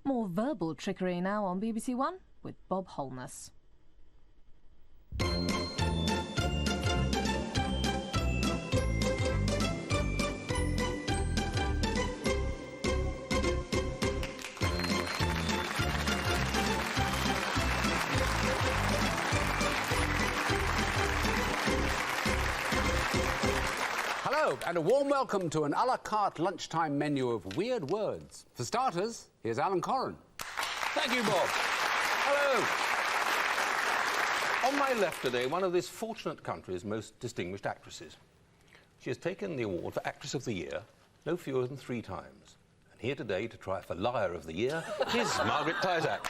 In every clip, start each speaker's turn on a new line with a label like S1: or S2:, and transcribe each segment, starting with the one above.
S1: More verbal trickery now on BBC One with Bob Holness.
S2: Hello, and a warm welcome to an a la carte lunchtime menu of weird words. For starters, here's Alan Corran.
S3: Thank you, Bob. Hello. On my left today, one of this fortunate country's most distinguished actresses. She has taken the award for Actress of the Year no fewer than 3 times. And here today to try for Liar of the Year is Margaret Tyzack.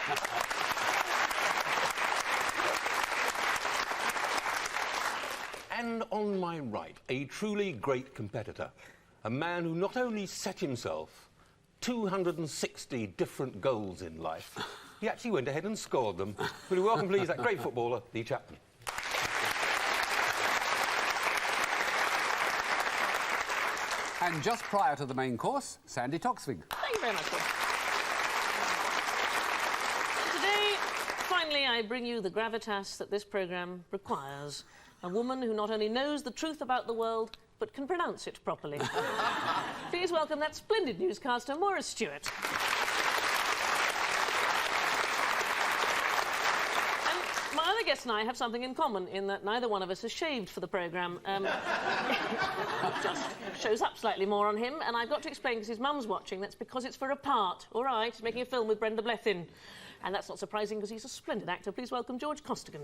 S3: And on my right, a truly great competitor. A man who not only set himself 260 different goals in life, he actually went ahead and scored them. Will you welcome, please, that great footballer, Lee Chapman.
S2: And just prior to the main course, Sandy Toksvig.
S4: Thank you very much, Bob. Today, finally, I bring you the gravitas that this programme requires. A woman who not only knows the truth about the world, but can pronounce it properly. Please welcome that splendid newscaster, Maura Stewart. And my other guest and I have something in common, in that neither one of us has shaved for the programme. Just shows up slightly more on him, and I've got to explain, because his mum's watching, that's because it's for a part, all right? He's making a film with Brenda Blethyn. And that's not surprising, because he's a splendid actor. Please welcome George Costigan.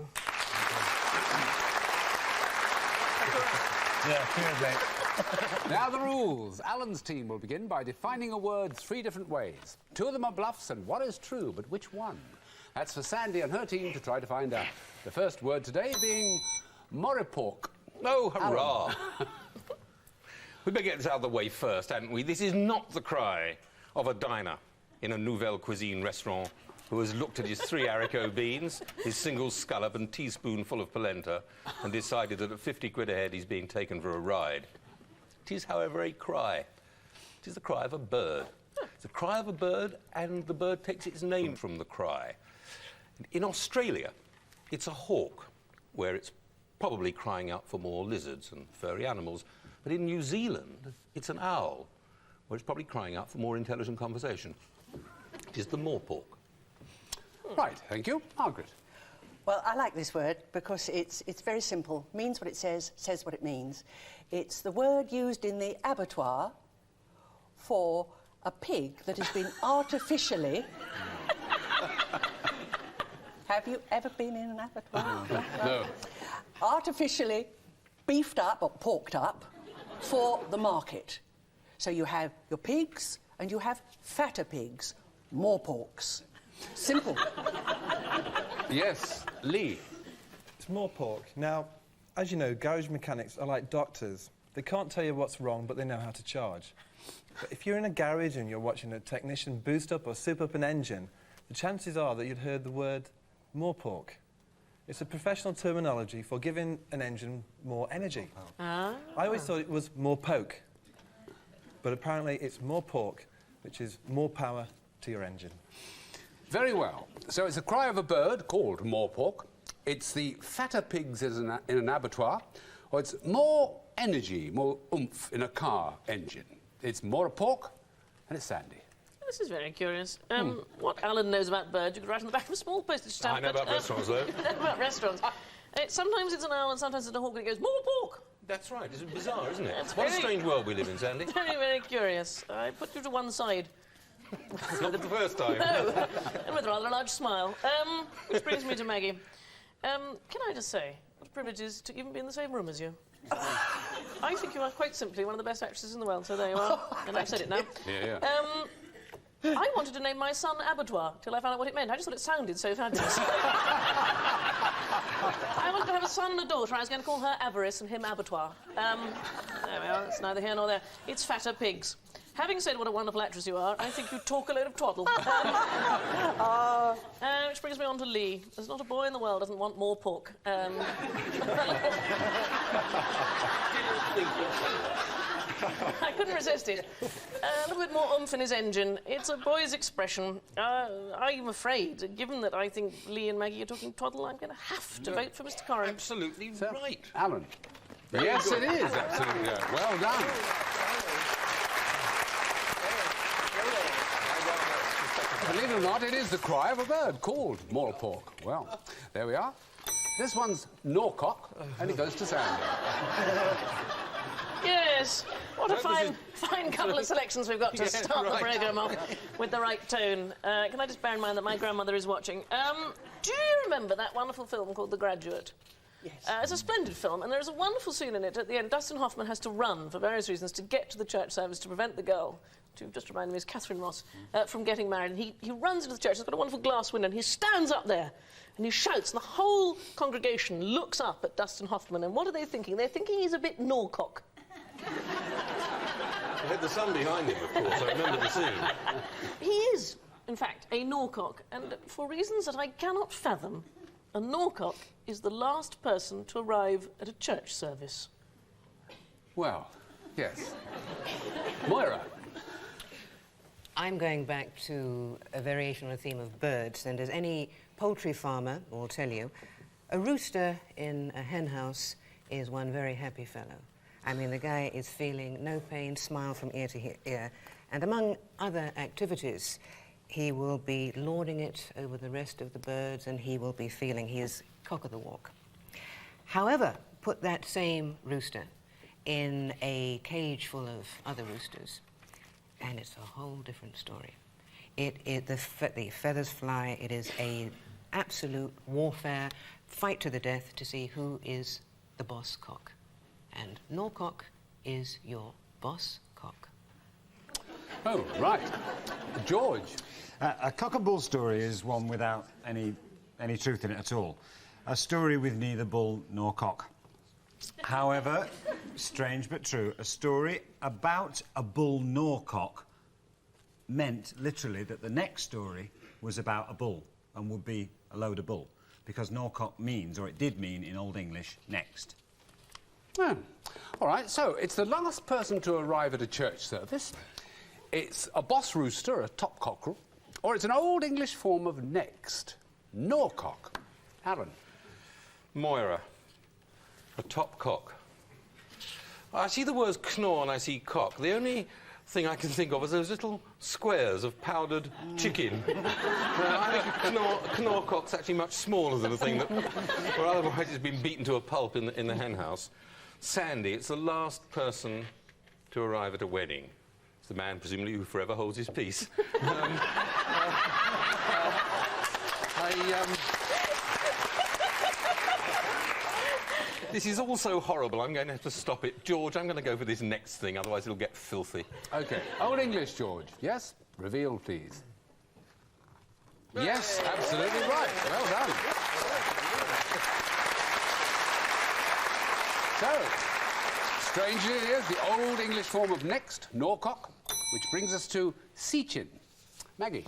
S5: Yeah, cheers, mate.
S2: Now the rules. Alan's team will begin by defining a word 3 different ways. 2 of them are bluffs and 1 is true, but which one? That's for Sandy and her team to try to find out. The first word today being moripork.
S3: Oh, hurrah! We better get this out of the way first, hadn't we? This is not the cry of a diner in a nouvelle cuisine restaurant who has looked at his 3 haricot beans, his single scallop and teaspoonful of polenta, and decided that at 50 quid a head he's being taken for a ride. It is, however, a cry. It is the cry of a bird. It's a cry of a bird, and the bird takes its name from the cry. In Australia, it's a hawk, where it's probably crying out for more lizards and furry animals. But in New Zealand, it's an owl, where it's probably crying out for more intelligent conversation. It is the moorpork.
S2: Right, thank you. Margaret.
S6: Well, I like this word because it's very simple. Means what it says what it means. It's the word used in the abattoir for a pig that has been artificially... Have you ever been in an abattoir?
S2: No.
S6: Artificially beefed up or porked up for the market. So you have your pigs and you have fatter pigs, more porks. Simple.
S2: Yes, Lee.
S5: It's more pork. Now, as you know, garage mechanics are like doctors. They can't tell you what's wrong, but they know how to charge. But if you're in a garage and you're watching a technician boost up or soup up an engine, the chances are that you'd heard the word more pork. It's a professional terminology for giving an engine more energy. I always thought it was more poke, but apparently it's more pork, which is more power to your engine.
S2: Very well. So it's a cry of a bird called moorpork. It's the fatter pigs in an abattoir, or it's more energy, more oomph in a car engine. It's more pork, and it's Sandy.
S4: This is very curious. What Alan knows about birds, you could write on the back of a small postage stamp.
S3: I know about restaurants, though.
S4: About restaurants. Sometimes it's an owl and sometimes it's a hawk and it goes, more pork!
S3: That's right. It's bizarre, isn't it?
S4: It's
S3: What a
S4: very-
S3: strange world we live in, Sandy.
S4: Very, very curious. I put you to one side.
S3: It's not the first time.
S4: No, and with a rather large smile. Which brings me to Maggie. Can I just say, what a privilege it is to even be in the same room as you. I think you are quite simply one of the best actresses in the world, so there you are. And I've said it now.
S2: Yeah.
S4: I wanted to name my son Abattoir till I found out what it meant. I just thought it sounded so fabulous. I was going to have a son and a daughter. I was going to call her Avarice and him Abattoir. There we are. It's neither here nor there. It's fatter pigs. Having said what a wonderful actress you are, I think you talk a load of twaddle. Which brings me on to Lee. There's not a boy in the world doesn't want more pork. I couldn't resist it. A little bit more oomph in his engine. It's a boy's expression. I'm afraid, given that I think Lee and Maggie are talking twaddle, I'm going to have to vote for Mr. Corrin.
S3: Absolutely right.
S2: Alan. Yes, it is, absolutely. Well done. Believe it or not, it is the cry of a bird called moorpork. Well, there we are. This one's Norcock, and it goes to Sandy.
S4: Yes, what a fine couple of selections we've got to start the programme off with the right tone. Can I just bear in mind that my grandmother is watching? Do you remember that wonderful film called The Graduate?
S6: Yes.
S4: It's a splendid film, and there's a wonderful scene in it at the end. Dustin Hoffman has to run, for various reasons, to get to the church service to prevent the girl, to just remind me is Catherine Ross, from getting married. And he runs into the church, it's got a wonderful glass window, and he stands up there, and he shouts, and the whole congregation looks up at Dustin Hoffman, and what are they thinking? They're thinking he's a bit Norcock.
S3: I had the sun behind him, of course. I remember the scene.
S4: He is, in fact, a Norcock, and for reasons that I cannot fathom, a Norcock is the last person to arrive at a church service.
S2: Well, yes. Moira.
S7: I'm going back to a variation on the theme of birds, and as any poultry farmer will tell you, a rooster in a hen house is one very happy fellow. I mean, the guy is feeling no pain, smile from ear to ear, and among other activities, he will be lording it over the rest of the birds, and he will be feeling he is cock of the walk. However, put that same rooster in a cage full of other roosters, and it's a whole different story. The feathers fly. It is a absolute warfare, fight to the death to see who is the boss cock. And Norcock is your boss cock.
S2: Oh, right. George.
S8: A cock and bull story is one without any truth in it at all. A story with neither bull nor cock. However, strange but true, a story about a bull nor cock meant literally that the next story was about a bull and would be a load of bull, because Norcock means, or it did mean in Old English, next.
S2: Oh. All right, so it's the last person to arrive at a church service. It's a boss rooster, a top cockerel, or it's an Old English form of next. Norcock. Alan.
S3: Moira. A top cock. I see the words knorr and I see cock. The only thing I can think of is those little squares of powdered chicken. I think a knorr cock's actually much smaller than a thing that, or otherwise it's been beaten to a pulp in the hen house. Sandy, it's the last person to arrive at a wedding. It's the man, presumably, who forever holds his peace. This is all so horrible, I'm going to have to stop it. George, I'm going to go for this next thing, otherwise it'll get filthy.
S2: OK. Old English, George. Yes? Reveal, please. Yes, absolutely right. Well done. So, strangely it is the Old English form of next, Norcock, which brings us to Seachin. Maggie.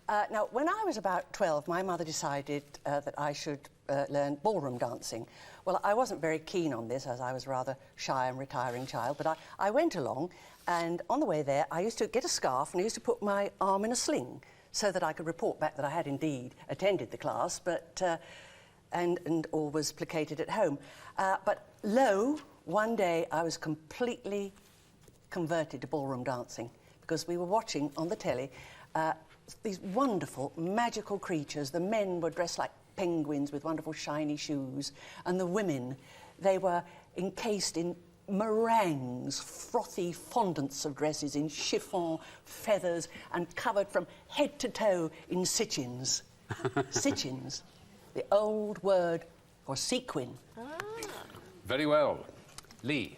S6: Now, when I was about 12, my mother decided that I should learn ballroom dancing. Well, I wasn't very keen on this, as I was a rather shy and retiring child, but I went along, and on the way there, I used to get a scarf and I used to put my arm in a sling so that I could report back that I had indeed attended the class, but and all was placated at home. But lo, one day I was completely converted to ballroom dancing because we were watching on the telly these wonderful, magical creatures. The men were dressed like penguins with wonderful shiny shoes, and the women, they were encased in meringues, frothy fondants of dresses in chiffon, feathers, and covered from head to toe in sitchins. Sitchins, the old word for sequin.
S2: Very well. Lee.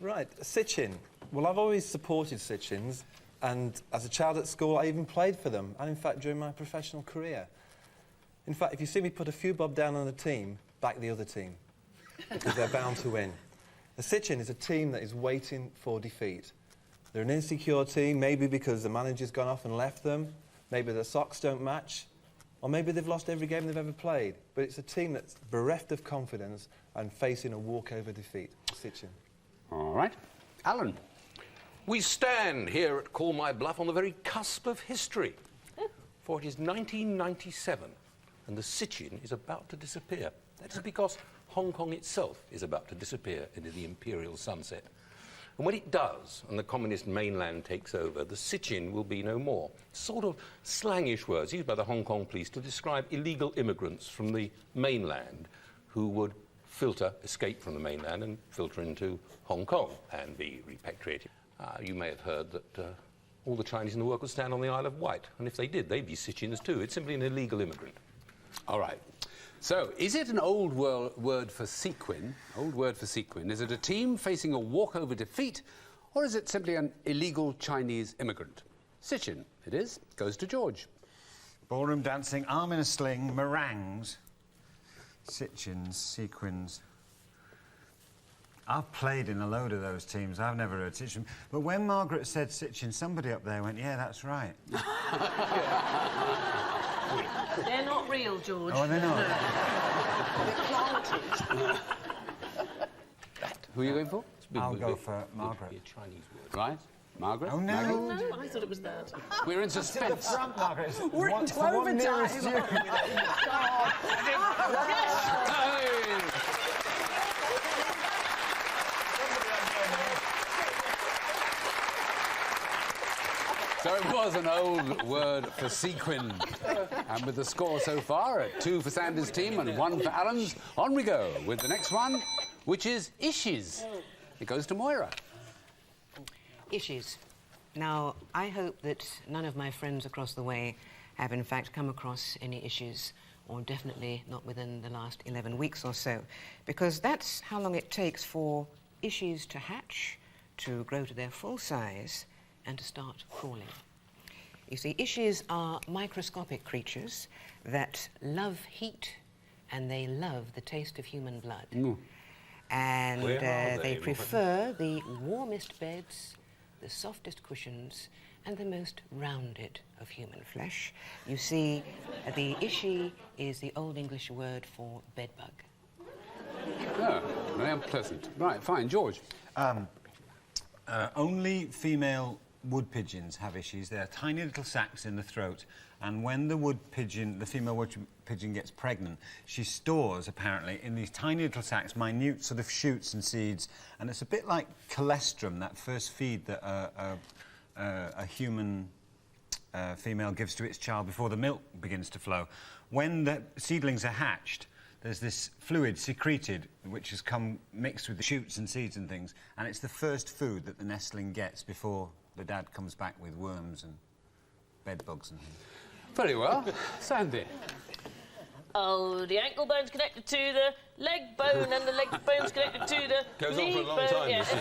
S5: Right, sitchin. Well, I've always supported sitchins, and as a child at school, I even played for them, and in fact, during my professional career. In fact, if you see me put a few bob down on a team, back the other team, because they're bound to win. A sitchin is a team that is waiting for defeat. They're an insecure team, maybe because the manager's gone off and left them, maybe their socks don't match, or maybe they've lost every game they've ever played. But it's a team that's bereft of confidence and facing a walkover defeat. Sitchin.
S2: All right. Alan.
S3: We stand here at Call My Bluff on the very cusp of history. For it is 1997 and the Sitchin is about to disappear. That is because Hong Kong itself is about to disappear into the imperial sunset. And when it does, and the communist mainland takes over, the Sitchin will be no more. Sort of slangish words used by the Hong Kong police to describe illegal immigrants from the mainland who would escape from the mainland and filter into Hong Kong and be repatriated. You may have heard that all the Chinese in the world could stand on the Isle of Wight, and if they did, they'd be Sitchins too. It's simply an illegal immigrant.
S2: All right. So, is it an old word for sequin? Old word for sequin. Is it a team facing a walkover defeat, or is it simply an illegal Chinese immigrant? Sitchin, it is. Goes to George.
S8: Ballroom dancing, arm in a sling, meringues, Sitchins, sequins. I've played in a load of those teams. I've never heard Sitchin. But when Margaret said Sitchin, somebody up there went, yeah, that's right.
S4: They're not real, George.
S8: Oh, they're not?
S2: Who are you going for?
S8: I'll go for Margaret.
S2: Be a Chinese word. Right? Margaret?
S8: Oh, no.
S2: Maggie?
S4: No, I thought it was that.
S2: We're in suspense.
S8: Margaret.
S6: We're into overtime.
S2: So it was an old word for sequin. And with the score so far at 2 for Sandy's team and 1 for Alan's, on we go with the next one, which is issues. It goes to Moira.
S7: Issues. Now, I hope that none of my friends across the way have in fact come across any issues, or definitely not within the last 11 weeks or so, because that's how long it takes for issues to hatch, to grow to their full size, and to start crawling. You see, issues are microscopic creatures that love heat and they love the taste of human blood. And they prefer the warmest beds, the softest cushions, and the most rounded of human flesh. You see, the ishi is the Old English word for bedbug.
S2: Oh, very unpleasant. Right, fine. George.
S8: Only female wood pigeons have issues. They're tiny little sacs in the throat, and when the female wood pigeon gets pregnant, she stores, apparently, in these tiny little sacs, minute sort of shoots and seeds, and it's a bit like colostrum, that first feed that a human female gives to its child before the milk begins to flow. When the seedlings are hatched, there's this fluid secreted which has come mixed with the shoots and seeds and things, and it's the first food that the nestling gets before the dad comes back with worms and bed bugs and things.
S2: Very well. Sandy.
S4: Oh, the ankle bone's connected to the leg bone, and the leg bone's connected to the
S3: Goes on
S4: knee
S3: for a long
S4: bone.
S3: time,
S4: Yeah.
S3: you see.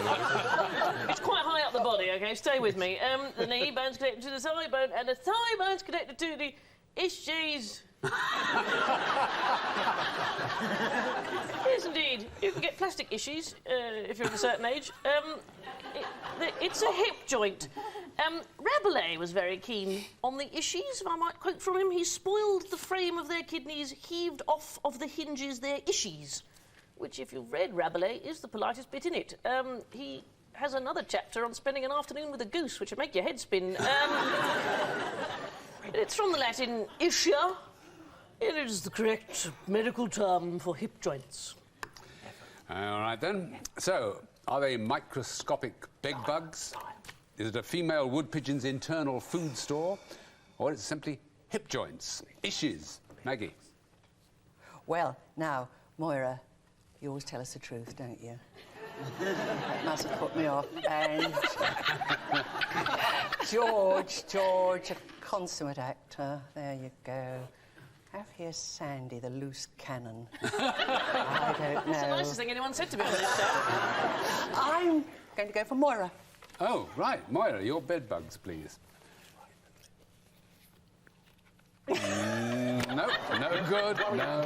S4: It's quite high up the body, OK? Stay with me. The knee bone's connected to the thigh bone, and the thigh bone's connected to the ischies. Yes, indeed. You can get plastic issues if you're of a certain age. It's a hip joint. Rabelais was very keen on the issues, if I might quote from him. He spoiled the frame of their kidneys, heaved off of the hinges their issues, which, if you've read Rabelais, is the politest bit in it. He has another chapter on spending an afternoon with a goose, which would make your head spin. It's from the Latin ischium. It is the correct medical term for hip joints.
S2: All right, then. So, are they microscopic bed bugs? Is it a female wood pigeon's internal food store? Or is it simply hip joints? Issues. Maggie.
S6: Well, now, Moira, you always tell us the truth, don't you? That must have put me off. And George, a consummate actor. There you go. Have here Sandy, the loose cannon. I don't know.
S4: It's the nicest thing anyone said to me on this show.
S6: I'm going to go for Moira.
S2: Oh, right. Moira, your bed bugs, please. No, no good. No.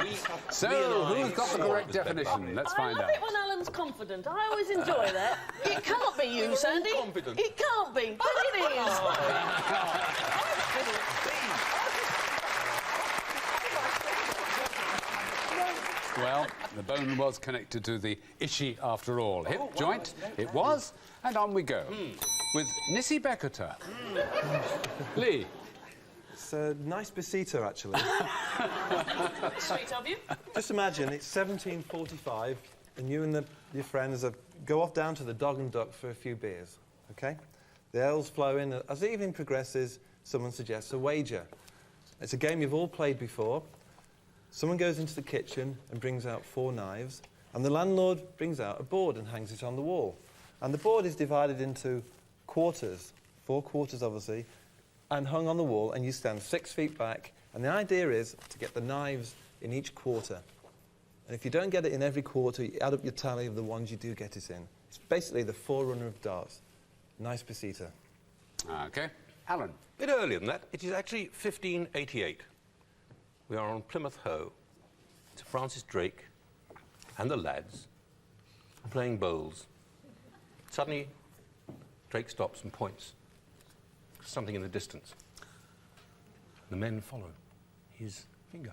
S2: So, who's got the correct definition? Let's find
S4: I love
S2: out.
S4: it when Alan's confident. I always enjoy that. It can't be you, Sandy.
S3: Confident.
S4: It can't be, but it is.
S2: Well, The bone was connected to the ishi after all. Hip joint, it was, and on we go. With Nissi Becketer. Lee.
S5: It's a nice besito, actually.
S4: Sweet of you.
S5: Just imagine it's 1745 and you and your friends go off down to the Dog and Duck for a few beers, OK? The ale's flowing. As the evening progresses, someone suggests a wager. It's a game you've all played before. Someone goes into the kitchen and brings out 4 knives, and the landlord brings out a board and hangs it on the wall. And the board is divided into quarters, 4 quarters obviously, and hung on the wall, and you stand 6 feet back. And the idea is to get the knives in each quarter. And if you don't get it in every quarter, you add up your tally of the ones you do get it in. It's basically the forerunner of darts. Nice besito.
S2: OK. Alan.
S3: A bit earlier than that. It is actually 1588. We are on Plymouth Hoe. It's Francis Drake and the lads playing bowls. Suddenly, Drake stops and points. Something in the distance. The men follow his finger.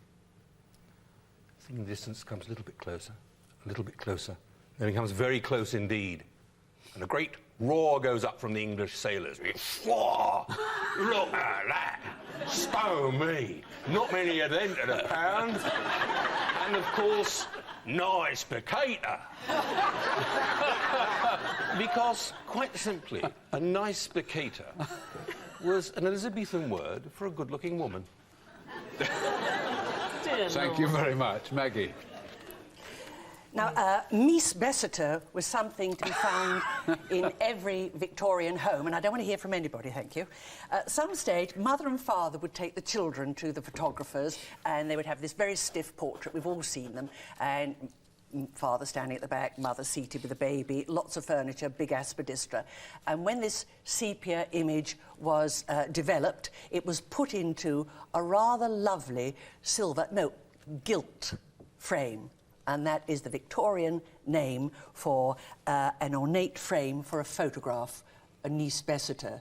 S3: The thing in the distance comes a little bit closer, then it becomes very close indeed. And a great roar goes up from the English sailors. Whoa! Look at that! Stow me! Not many of them to the pound. And of course, nice picator. Because, quite simply, a nice picator was an Elizabethan word for a good-looking woman.
S2: Thank you very much. Maggie.
S6: Now, Miss Besseter was something to be found in every Victorian home, and I don't want to hear from anybody, thank you. At some stage, mother and father would take the children to the photographers, and they would have this very stiff portrait. We've all seen them, and father standing at the back, mother seated with a baby, lots of furniture, big aspidistra. And when this sepia image was developed, it was put into a rather lovely gilt frame. And that is the Victorian name for an ornate frame for a photograph, a Nice Besseter.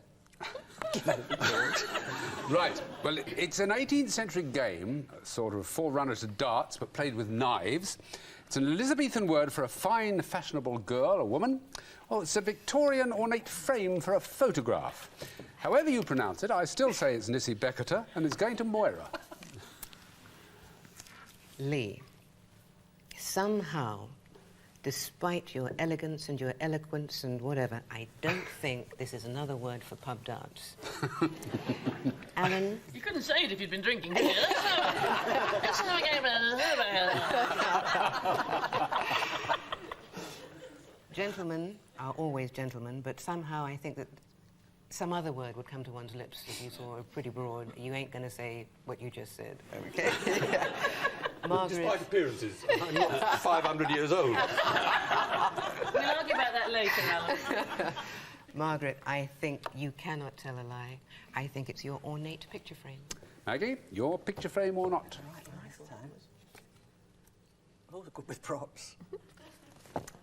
S2: Right. Well, it's an 18th century game, sort of forerunner to darts, but played with knives. It's an Elizabethan word for a fine, fashionable girl, a woman. Well, it's a Victorian ornate frame for a photograph. However you pronounce it, I still say it's Nissi Becketer, and it's going to Moira.
S7: Lee, somehow, despite your elegance and your eloquence and whatever, I don't think this is another word for pub darts. Alan?
S4: You couldn't say it if you'd been drinking, could you? Let's have a game.
S7: Gentlemen are always gentlemen, but somehow I think that some other word would come to one's lips if you saw a pretty broad. You ain't going to say what you just said, okay? Margaret.
S3: Despite appearances, I'm not 500 years old.
S4: We'll argue about that later, Alan.
S7: Margaret, I think you cannot tell a lie. I think it's your ornate picture frame.
S2: Maggie, your picture frame or not?
S6: Right, nice time. Oh, good with props.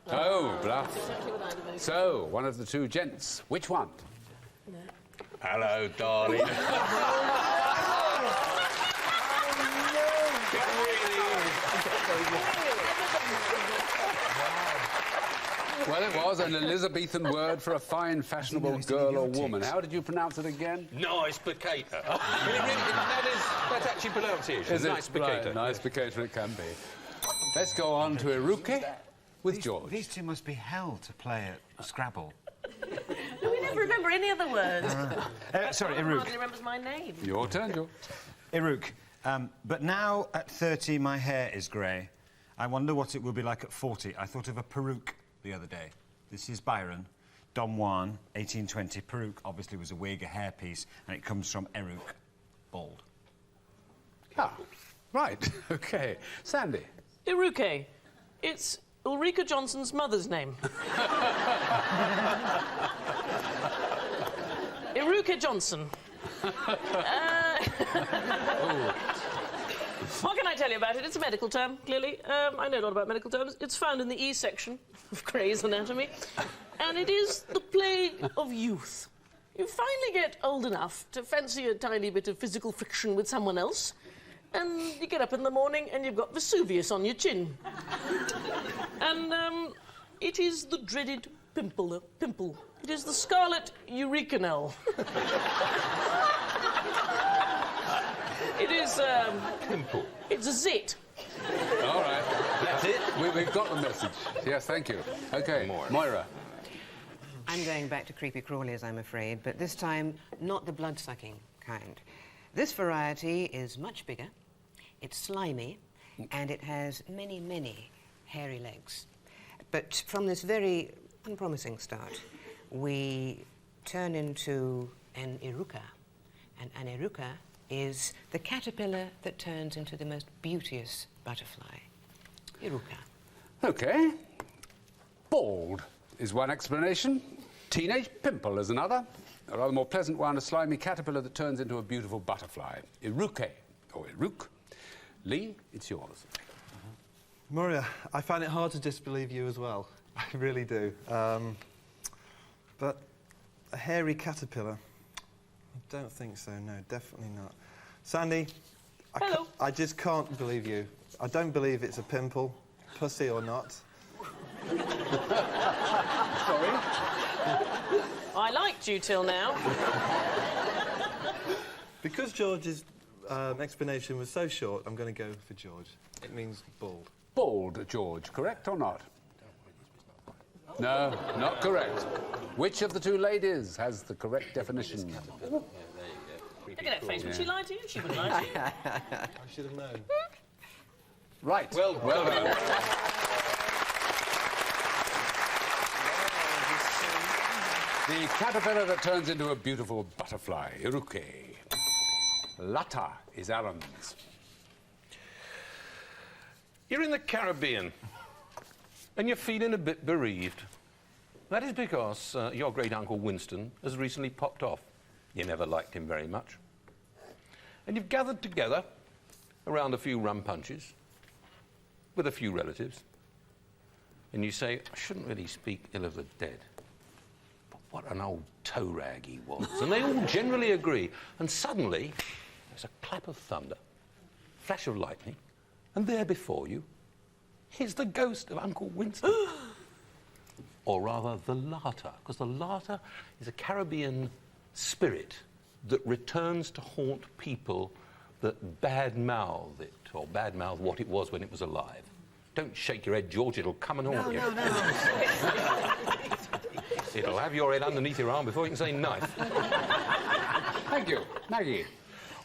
S2: Oh, bluff. So, one of the 2 gents. Which one?
S4: No.
S3: Hello, darling.
S2: Well, it was an Elizabethan word for a fine, fashionable girl or woman. How did you pronounce it again?
S3: Nice picator. That's actually pronunciation.
S2: Is it?
S3: Nice picator.
S2: Right, nice picator it can be. Let's go on to Iruke with George.
S8: These 2 must be hell to play at Scrabble.
S4: No, we never remember any other words.
S8: Sorry,
S4: No one
S8: Iruk.
S4: hardly remembers my name.
S2: Your turn, George.
S8: Iruk. But now, at 30, my hair is grey. I wonder what it will be like at 40. I thought of a peruke the other day. This is Byron, Don Juan, 1820. Peruke obviously was a wig, a hairpiece, and it comes from Eruk, bald.
S2: Ah, right. OK. Sandy.
S4: Iruke. It's Ulrika Johnson's mother's name. Iruke Johnson. What can I tell you about it? It's a medical term, clearly. I know a lot about medical terms. It's found in the E section of Gray's Anatomy. And it is the plague of youth. You finally get old enough to fancy a tiny bit of physical friction with someone else, and you get up in the morning and you've got Vesuvius on your chin. And it is the dreaded pimple. It is the scarlet eurekanel. It is
S3: Pimple.
S4: it's a zit.
S2: All right.
S3: That's it?
S2: We've got the message. Yes, thank you. OK, Moira.
S7: I'm going back to creepy crawlies, I'm afraid, but this time not the blood-sucking kind. This variety is much bigger, it's slimy, and it has many, many hairy legs. But from this very unpromising start, we turn into an eruca, and an eruca is the caterpillar that turns into the most beauteous butterfly. Eruca.
S2: OK. Bald is one explanation. Teenage pimple is another. A rather more pleasant one, a slimy caterpillar that turns into a beautiful butterfly. Eruke, or Eruk. Lee, it's yours.
S5: Moria, I find it hard to disbelieve you as well. I really do. But a hairy caterpillar? I don't think so, no, definitely not. Sandy,
S4: Hello.
S5: I just can't believe you. I don't believe it's a pimple, pussy or not.
S2: Sorry?
S4: I liked you till now.
S5: Because George's explanation was so short, I'm going to go for George. It means bald.
S2: Bald, George, correct or not? No, not correct. Which of the two ladies has the correct definition?
S4: Look at that face. Would she lie to you? She would lie to you.
S5: I should have known.
S2: Right. Well done. The caterpillar that turns into a beautiful butterfly, Eruke. Lata is Aaron's.
S3: You're in the Caribbean, and you're feeling a bit bereaved. That is because your great-uncle Winston has recently popped off. You never liked him very much. And you've gathered together around a few rum punches with a few relatives, and you say, I shouldn't really speak ill of the dead. But what an old toe rag he was. And they all generally agree. And suddenly, there's a clap of thunder, flash of lightning, and there before you is the ghost of Uncle Winston. Or rather, the Lata, because the Lata is a Caribbean spirit that returns to haunt people that bad-mouth it, or bad-mouth what it was when it was alive. Don't shake your head, George, it'll come and haunt you. No. It'll have your head underneath your arm before you can say knife.
S2: Thank you. Maggie.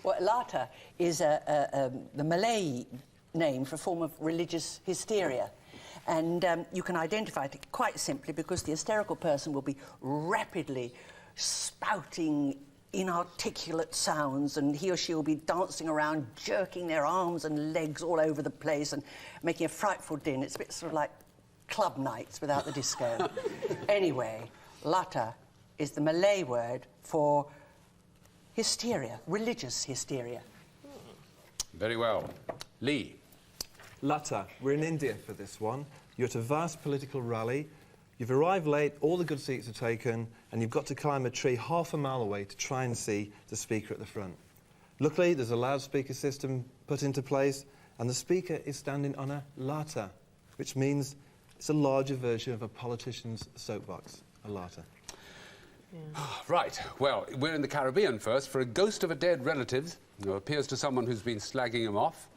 S6: Well, Lata is the Malay name for a form of religious hysteria. And you can identify it quite simply because the hysterical person will be rapidly spouting inarticulate sounds, and he or she will be dancing around, jerking their arms and legs all over the place and making a frightful din. It's a bit sort of like club nights without the disco. Anyway, Lata is the Malay word for hysteria, religious hysteria.
S2: Very well. Lee.
S5: Lata, we're in India for this one. You're at a vast political rally. You've arrived late, all the good seats are taken, and you've got to climb a tree half a mile away to try and see the speaker at the front. Luckily, there's a loudspeaker system put into place, and the speaker is standing on a lata, which means it's a larger version of a politician's soapbox, a lata.
S2: Yeah. Right, well, we're in the Caribbean first for a ghost of a dead relative who appears to someone who's been slagging him off,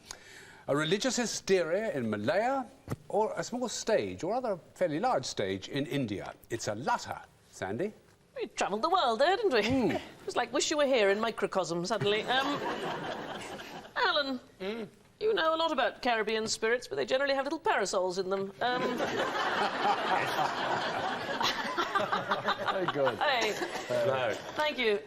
S2: a religious hysteria in Malaya, or a small stage, or rather a fairly large stage, in India. It's a lata. Sandy?
S4: We travelled the world there, didn't we? It was like Wish You Were Here in microcosm, suddenly. Alan, you know a lot about Caribbean spirits, but they generally have little parasols in them.
S2: Very good.
S4: Hey.
S3: No.
S4: Thank you.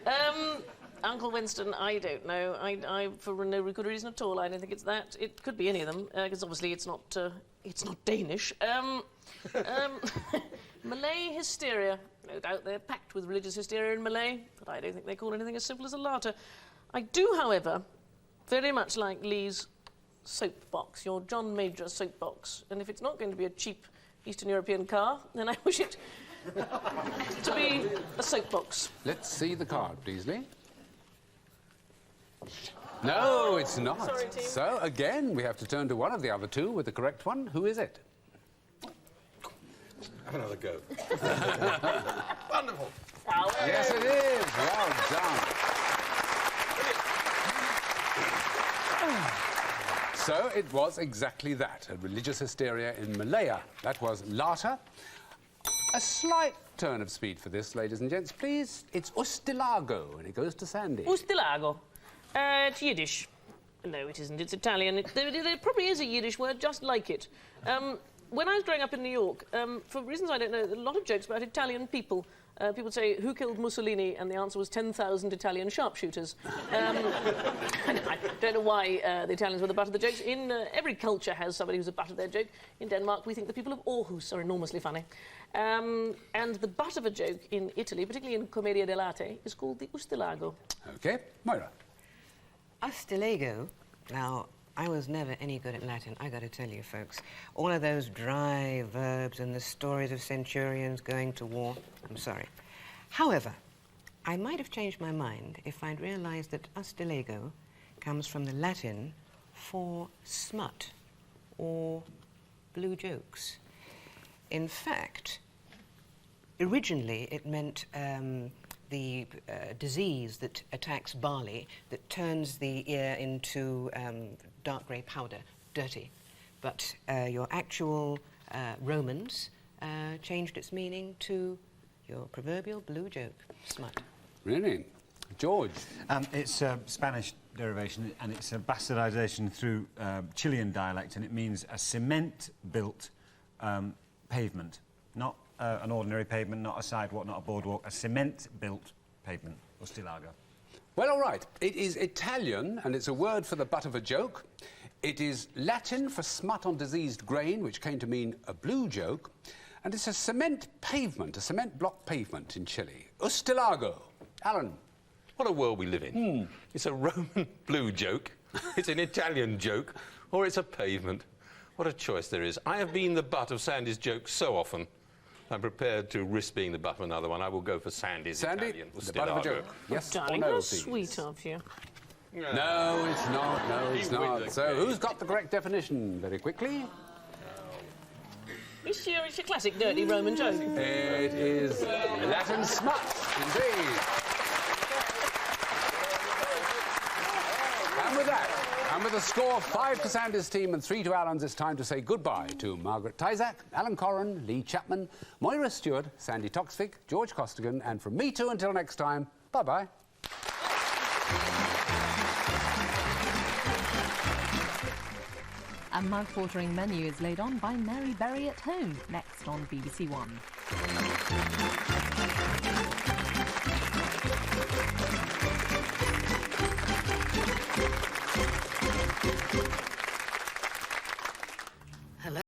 S4: Uncle Winston, I don't know. I for no good reason at all, I don't think it's that. It could be any of them, because obviously it's not Danish. Malay hysteria. No doubt they're packed with religious hysteria in Malay, but I don't think they call anything as simple as a lata. I do, however, very much like Lee's soapbox, your John Major soapbox. And if it's not going to be a cheap Eastern European car, then I wish it to be a soapbox.
S2: Let's see the card, please, Lee. No, it's not.
S4: Sorry, team.
S2: So, again, we have to turn to one of the other two with the correct one. Who is it?
S3: Have another go. Wonderful.
S2: Yes, it is. Well done. So it was exactly that, a religious hysteria in Malaya. That was later. A slight turn of speed for this, ladies and gents, please. It's Ustilago, and it goes to Sandy.
S4: Ustilago. It's Yiddish. No, it isn't. It's Italian. There probably is a Yiddish word just like it. When I was growing up in New York, for reasons I don't know, a lot of jokes about Italian people. People would say, who killed Mussolini? And the answer was 10,000 Italian sharpshooters. I don't know why the Italians were the butt of the jokes. Every culture has somebody who's the butt of their joke. In Denmark, we think the people of Aarhus are enormously funny. And the butt of a joke in Italy, particularly in Commedia dell'arte, is called the Ustilago.
S2: OK, Moira.
S7: Ustilago. Now, I was never any good at Latin, I got to tell you, folks. All of those dry verbs and the stories of centurions going to war, I'm sorry. However, I might have changed my mind if I'd realised that ustilago comes from the Latin for smut or blue jokes. In fact, originally it meant the disease that attacks barley that turns the ear into dark grey powder, dirty. But your actual Romans changed its meaning to your proverbial blue joke, smut.
S2: Really? George?
S8: It's a Spanish derivation, and it's a bastardisation through Chilean dialect, and it means a cement-built pavement. Not an ordinary pavement, not a sidewalk, not a boardwalk, a cement-built pavement, Ustilago.
S2: Well, all right. It is Italian, and it's a word for the butt of a joke. It is Latin for smut on diseased grain, which came to mean a blue joke. And it's a cement pavement, a cement block pavement in Chile. Ustilago. Alan?
S3: What a world we live in. It's a Roman blue joke, it's an Italian joke, or it's a pavement. What a choice there is. I have been the butt of Sandy's joke so often. I'm prepared to risk being the butt of another one. I will go for Sandy's Italian.
S2: The butt of a joke. Yes
S4: Darling,
S2: or no,
S4: how
S2: please?
S4: sweet of you.
S2: No, it's not. No, it's not. So who's got the correct definition? Very quickly.
S4: It's your classic dirty Roman joke.
S2: It is Latin smut, indeed. And with that, and with a score 5 to Sandy's team and 3 to Alan's, it's time to say goodbye to Margaret Tyzak, Alan Corran, Lee Chapman, Moira Stewart, Sandy Toksvig, George Costigan, and from me too until next time, bye-bye.
S1: A mouth-watering menu is laid on by Mary Berry at Home, next on BBC One.